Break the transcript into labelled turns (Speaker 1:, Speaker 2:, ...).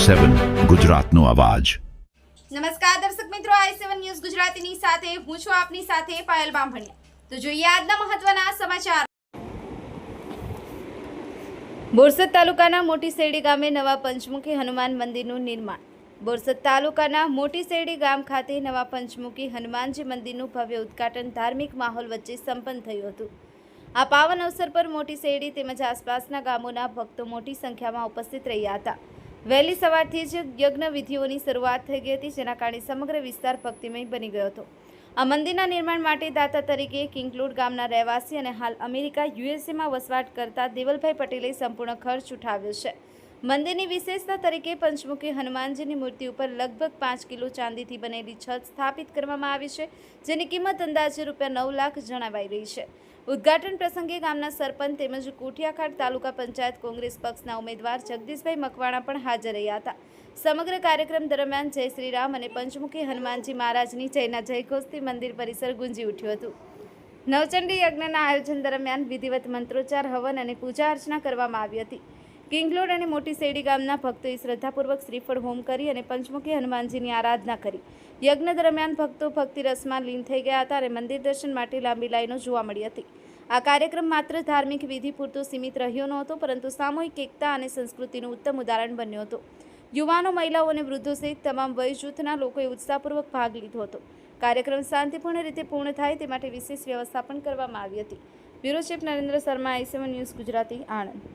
Speaker 1: i7 ગુજરાતનો અવાજ।
Speaker 2: નમસ્કાર દર્શક મિત્રો, i7 ન્યૂઝ ગુજરાતીની સાથે હું છું આપની સાથે પાયલ બામભણિયા। તો જોઈએ આજના મહત્વના સમાચાર। બોરસદ તાલુકાના મોટી શેરડી ગામે નવા પંચમુખી હનુમાન મંદિરનું નિર્માણ। બોરસદ તાલુકાના મોટી શેરડી ગામ ખાતે નવા પંચમુખી હનુમાનજી મંદિરનું ભવ્ય ઉદ્ઘાટન ધાર્મિક માહોલ વચ્ચે સંપન્ન થયું હતું। આ પાવન અવસર પર મોટી શેરડી તેમજ આસપાસના ગામોના ભક્તો મોટી સંખ્યામાં ઉપસ્થિત રહ્યા હતા। વહેલી સવારથી જ યજ્ઞ વિધિઓની શરૂઆત થઈ ગઈ હતી, જેના કારણે સમગ્ર વિસ્તાર ભક્તિમય બની ગયો હતો। આ મંદિરના નિર્માણ માટે દાતા તરીકે કિંગલોડ ગામના રહેવાસી અને હાલ અમેરિકા યુએસએમાં વસવાટ કરતા દેવલભાઈ પટેલે સંપૂર્ણ ખર્ચ ઉઠાવ્યો છે। મંદિરની વિશેષતા તરીકે પંચમુખી હનુમાનજીની મૂર્તિ ઉપર લગભગ 5 કિલો ચાંદીથી બનેલી છત સ્થાપિત કરવામાં આવી છે, જેની કિંમત અંદાજે ₹9 લાખ જણાવાઈ રહી છે। ઉદ્ઘાટન પ્રસંગે ગામના સરપંચ તેમજ કોઠિયાખાડ તાલુકા પંચાયત કોંગ્રેસ પક્ષના ઉમેદવાર જગદીશભાઈ મકવાણા પણ હાજર રહ્યા હતા। સમગ્ર કાર્યક્રમ દરમિયાન જય શ્રી રામ અને પંચમુખી હનુમાનજી મહારાજની જયના જયઘોષથી મંદિર પરિસર ગુંજી ઉઠ્યું હતું। નવચંડી યજ્ઞના આયોજન દરમિયાન વિધિવત મંત્રોચ્ચાર, હવન અને પૂજા અર્ચના કરવામાં આવી હતી। કિંગલોડ અને મોટી શેરડી ગામના ભક્તોએ શ્રદ્ધાપૂર્વક શ્રીફળ હોમ કરી અને પંચમુખી હનુમાનજીની આરાધના કરી। યજ્ઞ દરમિયાન ભક્તો ભક્તિ રસમાં લીન થઈ ગયા હતા અને મંદિર દર્શન માટે લાંબી લાઈનો જોવા મળી હતી। આ કાર્યક્રમ માત્ર ધાર્મિક વિધિ પૂરતો સીમિત રહ્યો નહોતો, પરંતુ સામૂહિક એકતા અને સંસ્કૃતિનું ઉત્તમ ઉદાહરણ બન્યો હતો। યુવાનો, મહિલાઓ અને વૃદ્ધો સહિત તમામ વય જૂથના લોકોએ ઉત્સાહપૂર્વક ભાગ લીધો હતો। કાર્યક્રમ શાંતિપૂર્ણ રીતે પૂર્ણ થાય તે માટે વિશેષ વ્યવસ્થા પણ કરવામાં આવી હતી। Bureau chief Narendra Sharma, i7 news Gujarati, Anand.